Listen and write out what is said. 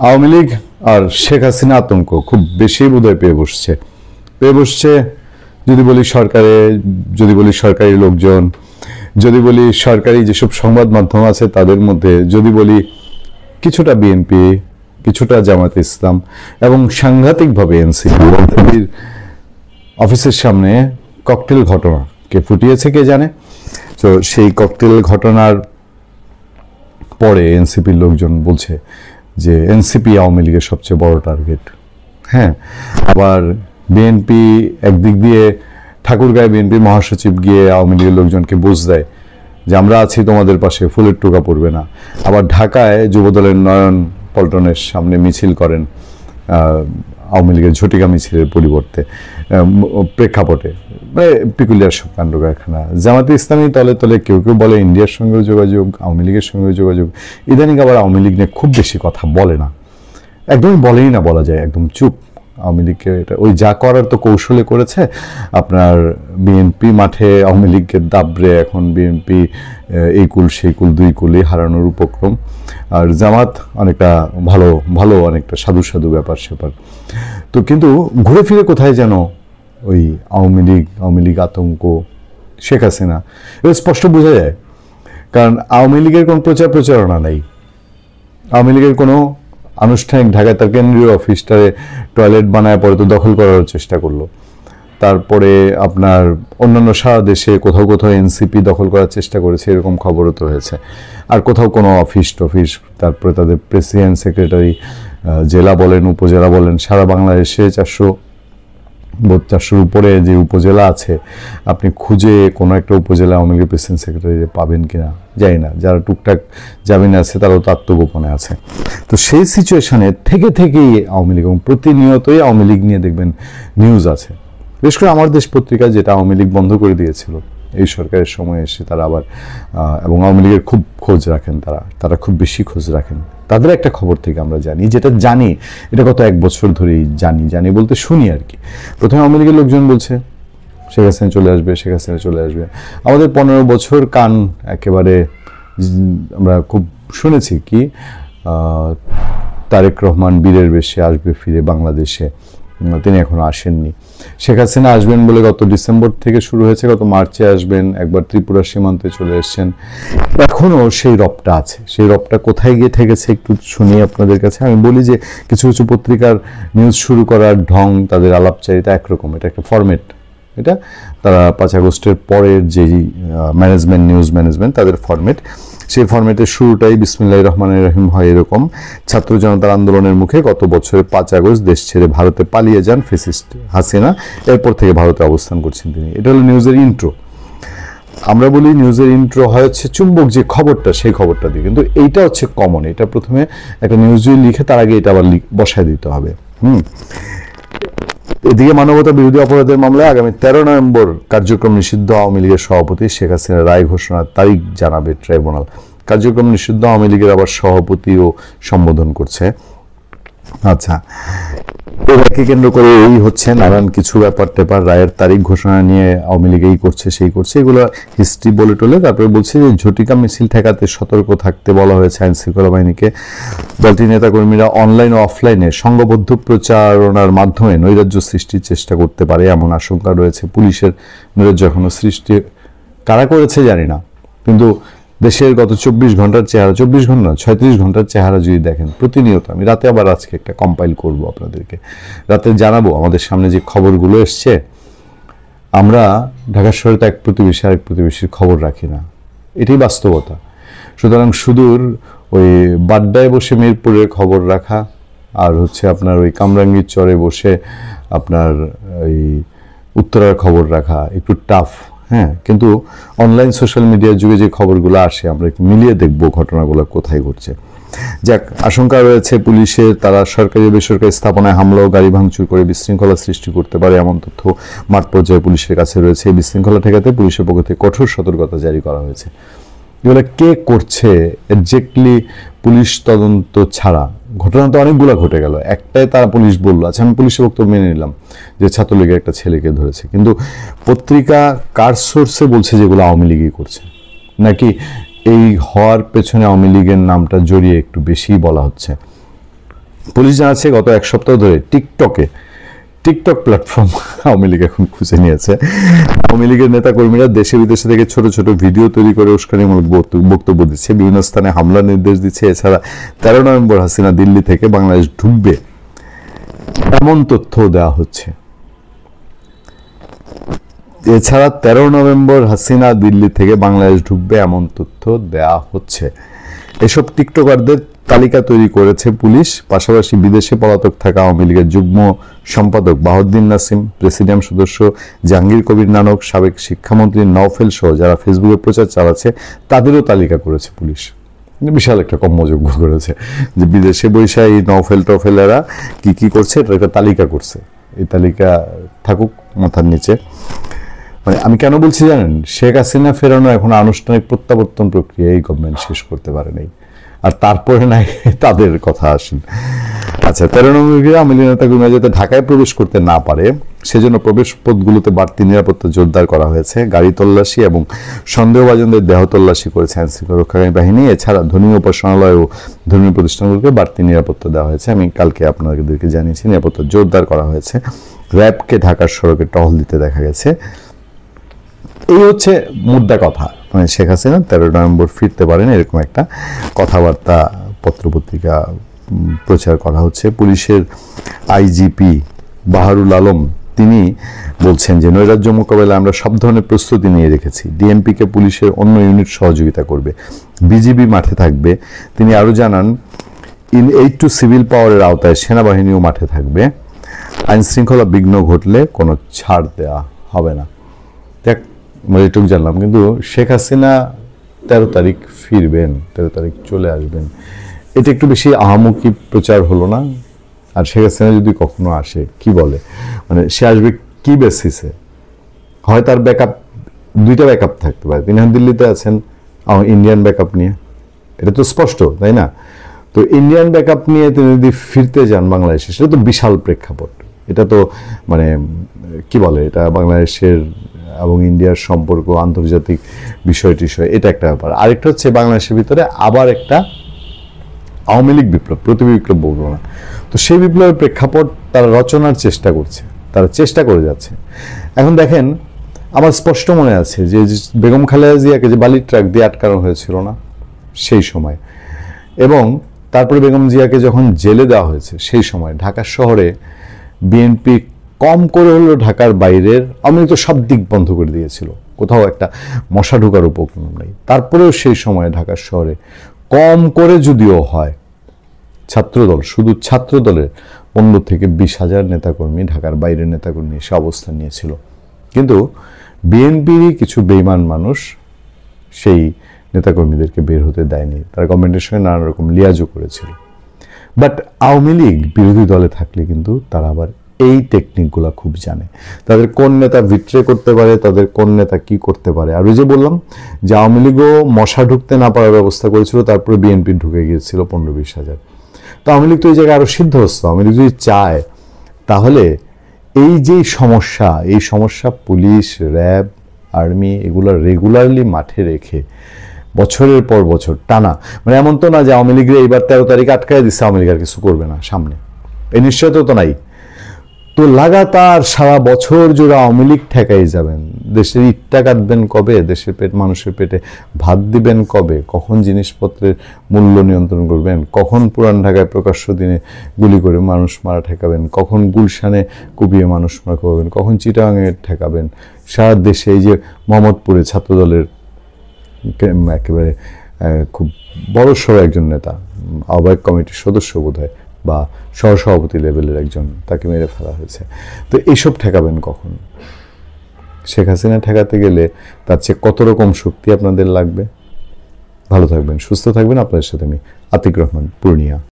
আওয়ামী লীগ আর শেখ হাসিনা আতঙ্ক খুব বেশি বোধহয় পেয়ে বসছে যদি বলি সরকারে, যদি বলি সরকারি লোকজন, যদি বলি সরকারি যেসব সংবাদ মাধ্যম আছে তাদের মধ্যে, যদি বলি কিছুটা বিএনপি, কিছুটা জামায়াতে ইসলাম এবং সাংঘাতিকভাবে এনসিপির অফিসের সামনে ককটেল ঘটনা কে ফুটিয়েছে কে জানে। তো সেই ককটেল ঘটনার পরে এনসিপির লোকজন বলছে যে এনসিপি আওয়ামী লীগের সবচেয়ে বড় টার্গেট। হ্যাঁ, আবার বিএনপি একদিক দিয়ে ঠাকুরগাঁয়ে বিএনপির মহাসচিব গিয়ে আওয়ামী লীগের লোকজনকে বুঝ দেয় যে আমরা আছি তোমাদের পাশে, ফুলের টোকা পড়বে না। আবার ঢাকায় যুবদলের নয়ন পল্টনের সামনে মিছিল করেন আওয়ামী লীগের ঝটিকা মিছিলের পরিবর্তে প্রেক্ষাপটে, মানে পিকুলিয়ার সব কাণ্ড কারখানা। জামাতে ইসলামী তলে তলে কেউ কেউ বলে ইন্ডিয়ার সঙ্গেও যোগাযোগ, আওয়ামী লীগের সঙ্গেও যোগাযোগ। ইদানিং আবার আওয়ামী লীগ নিয়ে খুব বেশি কথা বলে না, একদমই বলেই না, বলা যায় একদম চুপ। আওয়ামী লীগকে এটা ওই যা করার তো কৌশলে করেছে। আপনার বিএনপি মাঠে আওয়ামী লীগকে দাবড়ে এখন বিএনপি এই কুল সেই কুল দুই কুলই হারানোর উপক্রম। আর জামাত অনেকটা ভালো ভালো অনেকটা সাধু সাধু ব্যাপার স্যাপার। তো কিন্তু ঘুরে ফিরে কোথায় যেন ওই আওয়ামী লীগ আতঙ্ক, শেখ হাসিনা, এটা স্পষ্ট বোঝা যায়। কারণ আওয়ামী লীগের কোনো প্রচারণা নাই, আওয়ামী লীগের কোনো আনুষ্ঠানিক ঢাকায় তার কেন্দ্রীয় অফিসটারে টয়লেট বানায় পরে তো দখল করার চেষ্টা করলো। তারপরে আপনার অন্যান্য সারা দেশে কোথাও কোথাও এনসিপি দখল করার চেষ্টা করেছে, এরকম খবরও তো হয়েছে। আর কোথাও কোনো অফিস টফিস, তারপরে তাদের প্রেসিডেন্ট সেক্রেটারি, জেলা বলেন উপজেলা বলেন, সারা বাংলাদেশে 400-400-র উপরে যে উপজেলা আছে, আপনি খুঁজে কোনো একটা উপজেলা আওয়ামী লীগের প্রেসিডেন্ট সেক্রেটারি পাবেন কিনা জানি না। যারা টুকটাক জামিনে আছে তারাও তো আত্মগোপনে আছে। তো সেই সিচুয়েশনে থেকেই আওয়ামী লীগ এবং প্রতিনিয়তই আওয়ামী লীগ নিয়ে দেখবেন নিউজ আছে। বিশেষ করে আমার দেশ পত্রিকা, যেটা আওয়ামী লীগ বন্ধ করে দিয়েছিল এই সরকারের সময় এসে, তারা আবার এবং আওয়ামী লীগের খুব খোঁজ রাখেন, তারা খুব বেশি খোঁজ রাখেন। তাদের একটা খবর থেকে আমরা জানি, যেটা জানি এটা গত 1 বছর ধরেই জানি বলতে শুনি আর কি। প্রথমে আওয়ামী লীগের লোকজন বলছে শেখ হাসিনা চলে আসবে, শেখ হাসিনা চলে আসবে। আমাদের 15 বছর কান একেবারে আমরা খুব শুনেছি কি তারেক রহমান বীরের বেশে আসবে ফিরে বাংলাদেশে, তিনি এখনো আসেননি। শেখ হাসিনা আসবেন বলে গত ডিসেম্বর থেকে শুরু হয়েছে, গত মার্চে আসবেন, একবার ত্রিপুরা সীমান্তে চলে এসছেন। এখনও সেই রবটা আছে। সেই রবটা কোথায় গিয়ে ঠেকেছে একটু শুনি আপনাদের কাছে। আমি বলি যে কিছু কিছু পত্রিকার নিউজ শুরু করার ঢং, তাদের আলাপচারিতা একরকম, এটা একটা ফরম্যাট। এটা তারা 5 আগস্টের পরের যেই নিউজ ম্যানেজমেন্ট তাদের ফরম্যাট, সেই ফরম্যাটের শুরুটাই বিসমিল্লাহির রহমানির রহিম হয় এরকম: ছাত্র জনতার আন্দোলনের মুখে গত বছরের 5 আগস্ট দেশ ছেড়ে ভারতে পালিয়ে যান ফ্যাসিস্ট হাসিনা, এরপর থেকে ভারতে অবস্থান করছেন তিনি। এটা হলো নিউজের ইন্ট্রো। আমরা বলি নিউজের ইন্ট্রো হয় হচ্ছে চুম্বক যে খবরটা, সেই খবরটা দিয়ে, কিন্তু এইটা হচ্ছে কমন। এটা প্রথমে একটা নিউজ যদি লিখে তার আগে এটা আবার বসায় দিতে হবে। এদিকে মানবতা বিরোধী অপরাধের মামলায় আগামী 13 নভেম্বর কার্যক্রম নিষিদ্ধ আওয়ামী লীগের সভাপতি শেখ হাসিনার রায় ঘোষণার তারিখ জানাবে ট্রাইব্যুনাল। কার্যক্রম নিষিদ্ধ আওয়ামী লীগের আবার সভাপতিও সম্বোধন করছে। আচ্ছা, এটাকে কেন্দ্র করে এই হচ্ছে নানান কিছু ব্যাপার টেপার, রায়ের তারিখ ঘোষণা নিয়ে আওয়ামী লীগ এই করছে সেই করছে, এগুলো হিস্ট্রি বলে টলে। তারপরে বলছে যে ঝটিকা মিছিল ঠেকাতে সতর্ক থাকতে বলা হয়েছে আইন শৃঙ্খলা বাহিনীকে। দলটির নেতাকর্মীরা অনলাইন ও অফলাইনে সংঘবদ্ধ প্রচারণার মাধ্যমে নৈরাজ্য সৃষ্টির চেষ্টা করতে পারে এমন আশঙ্কা রয়েছে। পুলিশের নৈরাজ্য এখনো সৃষ্টি কারা করেছে জানি না, কিন্তু দেশের গত 24 ঘন্টার চেহারা, 24 ঘন্টা 36 ঘন্টার চেহারা যদি দেখেন প্রতিনিয়ত, আমি রাতে আবার আজকে একটা কম্পাইল করব আপনাদেরকে, রাতে জানাবো আমাদের সামনে যে খবরগুলো এসছে। আমরা ঢাকা শহরে তো এক প্রতিবেশী আরেক প্রতিবেশীর খবর রাখি না, এটাই বাস্তবতা। সুতরাং সুদূর ওই বাড্ডায় বসে মিরপুরের খবর রাখা আর হচ্ছে আপনার ওই কামরাঙ্গীর চরে বসে আপনার ওই উত্তরার খবর রাখা একটু টাফ। হ্যাঁ, কিন্তু অনলাইন সোশ্যাল মিডিয়ার যুগে যে খবরগুলো আসে আমরা একটু মিলিয়ে দেখব ঘটনাগুলো কোথায় ঘটছে। যাক, আশঙ্কা রয়েছে পুলিশের তারা সরকারি বেসরকারি স্থাপনায় হামলা ও গাড়ি ভাঙচুর করে বিশৃঙ্খলা সৃষ্টি করতে পারে এমন তথ্য মাঠ পর্যায়ে পুলিশের কাছে রয়েছে। এই বিশৃঙ্খলা ঠেকাতে পুলিশের পক্ষ থেকে কঠোর সতর্কতা জারি করা হয়েছে। এগুলো কে করছে এক্স্যাক্টলি পুলিশ তদন্ত ছাড়া? ঘটনা তো অনেকগুলো ঘটে গেল, একটাই তারা পুলিশ বললো, আচ্ছা আমি পুলিশের বক্তব্য মেনে নিলাম যে ছাত্রলীগের একটা ছেলেকে ধরেছে, কিন্তু পত্রিকা কার সোর্সে বলছে যেগুলো আওয়ামী লীগই করছে, নাকি এই হওয়ার পেছনে আওয়ামী লীগের নামটা জড়িয়ে একটু বেশি বলা হচ্ছে? পুলিশ জানাচ্ছে গত এক সপ্তাহ ধরে টিকটক প্ল্যাটফর্ম আওয়ামী লীগ এখন খুঁজে নিয়েছে। আওয়ামী লীগের নেতাকর্মীরা দেশে বিদেশে থেকে ছোট ছোট ভিডিও তৈরি করে উস্কানিমূলক বক্তব্য দিচ্ছে, বিভিন্ন স্থানে হামলার নির্দেশ দিচ্ছে। এছাড়া 13 নভেম্বর হাসিনা দিল্লি থেকে বাংলাদেশ ঢুকবে এমন তথ্য দেওয়া হচ্ছে। এছাড়া 13 নভেম্বর হাসিনা দিল্লি থেকে বাংলাদেশ ঢুকবে এমন তথ্য দেওয়া হচ্ছে। এসব টিকটকারদের তালিকা তৈরি করেছে পুলিশ। পাশাপাশি বিদেশে পলাতক থাকা আওয়ামী লীগের যুগ্ম সম্পাদক বাহাউদ্দিন নাসিম, প্রেসিডিয়াম সদস্য জাহাঙ্গীর কবির নানক, সাবেক শিক্ষামন্ত্রী নওফেল সহ যারা ফেসবুকে প্রচার চালাচ্ছে তাদেরও তালিকা করেছে পুলিশ। বিশাল একটা কর্মযোগ্য করেছে যে বিদেশে বৈশা এই টফেলেরা কি করছে এটা একটা তালিকা করছে। এই তালিকা থাকুক মাথার নিচে। মানে আমি কেন বলছি জানেন, শেখ হাসিনা ফেরানো এখন আনুষ্ঠানিক প্রত্যাবর্তন প্রক্রিয়া এই গভর্নমেন্ট শেষ করতে পারে নাই, আর তারপরে নাই তাদের কথা আসেন। আচ্ছা, 13 নভেম্বর আওয়ামী লীগ নেতাকর্মীরা যাতে ঢাকায় প্রবেশ করতে না পারে সেজন্য প্রবেশ পথগুলোতে বাড়তি নিরাপত্তা জোরদার করা হয়েছে। গাড়ি তল্লাশি এবং সন্দেহভাজনদের দেহ তল্লাশি করেছে আইনশৃঙ্খলা রক্ষাকারী বাহিনী। এছাড়া ধর্মীয় উপাসনালয় ও ধর্মীয় প্রতিষ্ঠানগুলোকে বাড়তি নিরাপত্তা দেওয়া হয়েছে। আমি কালকে আপনাদেরকে জানিয়েছি নিরাপত্তা জোরদার করা হয়েছে। র্যাবকে ঢাকার সড়কে টহল দিতে দেখা গেছে। এই হচ্ছে মুদ্রা কথা। মানে শেখ হাসিনা 13 নভেম্বর ফিরতে পারেন এরকম একটা কথাবার্তা পত্রপত্রিকা প্রচার করা হচ্ছে। পুলিশের আইজিপি বাহারুল আলম তিনি বলছেন যে নৈরাজ্য মোকাবেলায় আমরা সব ধরনের প্রস্তুতি নিয়ে রেখেছি। ডিএমপিকে পুলিশের অন্য ইউনিট সহযোগিতা করবে, বিজিবি মাঠে থাকবে। তিনি আরও জানান এইড টু সিভিল পাওয়ারের আওতায় সেনাবাহিনীও মাঠে থাকবে। আইন শৃঙ্খলা বিঘ্ন ঘটলে কোনো ছাড় দেওয়া হবে না। দেখ এটুকু জানলাম, কিন্তু শেখ হাসিনা 13 তারিখ ফিরবেন, 13 তারিখ চলে আসবেন, এটা একটু বেশি আহামুকি প্রচার হলো না? আর শেখ হাসিনা যদি কখনো আসে কি বলে, মানে সে আসবে কি বেসিসে? হয় তার দুইটা ব্যাকআপ থাকতে পারে। তিনি এখন দিল্লিতে আছেন ইন্ডিয়ান ব্যাকআপ নিয়ে, এটা তো স্পষ্ট, তাই না? তো ইন্ডিয়ান ব্যাকআপ নিয়ে তিনি যদি ফিরতে যান বাংলাদেশে, সেটা তো বিশাল প্রেক্ষাপট। এটা তো মানে কি বলে, এটা বাংলাদেশের এবং ইন্ডিয়ার সম্পর্ক, আন্তর্জাতিক বিষয় এটা একটা ব্যাপার। আরেকটা হচ্ছে বাংলাদেশের ভিতরে আবার একটা আওয়ামী লীগ বিপ্লব, প্রতিবিপ্লব বলবো না, তো সেই বিপ্লবের প্রেক্ষাপট তারা রচনার চেষ্টা করছে, তারা চেষ্টা করে যাচ্ছে। এখন দেখেন, আমার স্পষ্ট মনে আছে যে বেগম খালেদা জিয়াকে যে বালির ট্রাক দিয়ে আটকানো হয়েছিল না সেই সময়, এবং তারপরে বেগম জিয়াকে যখন জেলে দেওয়া হয়েছে সেই সময় ঢাকা শহরে বিএনপি কম করে হলেও ঢাকার বাইরের আওয়ামী লীগ তো সব দিক বন্ধ করে দিয়েছিল, কোথাও একটা মশা ঢোকার উপক্রম নেই। তারপরেও সেই সময় ঢাকার শহরে কম করে যদিও হয় ছাত্রদল, শুধু ছাত্রদলের 15 থেকে 20,000 নেতাকর্মী ঢাকার বাইরের নেতাকর্মী এসে অবস্থান নিয়েছিল। কিন্তু বিএনপিরই কিছু বেইমান মানুষ সেই নেতাকর্মীদেরকে বের হতে দেয়নি, তারা গভর্নমেন্টের সঙ্গে নানা রকম লিয়াজও করেছিল। বাট আওয়ামী লীগ বিরোধী দলে থাকলে কিন্তু তারা আবার এই টেকনিকগুলো খুব জানে, তাদের কোন নেতা ভিট্রে করতে পারে, তাদের কোন নেতা কি করতে পারে। আর ওই যে বললাম যে আওয়ামী লীগও মশা ঢুকতে না পারার ব্যবস্থা করেছিল, তারপরে বিএনপি ঢুকে গিয়েছিল 15-20,000। তো আওয়ামী লীগ তো এই জায়গায় আরো সিদ্ধহস্ত। আওয়ামী লীগ যদি চায় তাহলে এই যে সমস্যা পুলিশ, র্যাব, আর্মি এগুলো রেগুলারলি মাঠে রেখে বছরের পর বছর টানা, মানে এমন তো না যে আওয়ামী লীগের এইবার 13 তারিখ আটকায় দিচ্ছে, আওয়ামী লীগ আর কিছু করবে না সামনে, এই নিশ্চয়তা তো নাই। তো লাগাতার সারা বছর জুড়ে আওয়ামী লীগ ঠেকাই যাবেন। দেশের ইটটা কাটবেন কবে, দেশের মানুষের পেটে ভাত দিবেন কবে, কখন জিনিসপত্রের মূল্য নিয়ন্ত্রণ করবেন, কখন পুরান ঢাকায় প্রকাশ্য দিনে গুলি করে মানুষ মারা ঠেকাবেন, কখন গুলশানে কুপিয়ে মানুষ মারা খাওয়াবেন, কখন চিটাগাঙে ঠেকাবেন। সারা দেশে এই যে মোহাম্মদপুরে ছাত্রদলের একেবারে খুব বড়সড় একজন নেতা, আহ্বায়ক কমিটির সদস্য বোধহয় বা সহসভাপতি লেভেলের একজন, তাকে মেরে ফেলা হয়েছে। তো এইসব ঠেকাবেন কখন? শেখ হাসিনা ঠেকাতে গেলে তার চেয়ে কত রকম শক্তি আপনাদের লাগবে। ভালো থাকবেন, সুস্থ থাকবেন। আপনাদের সাথে আমি আতিক রহমান, পূর্ণিয়া।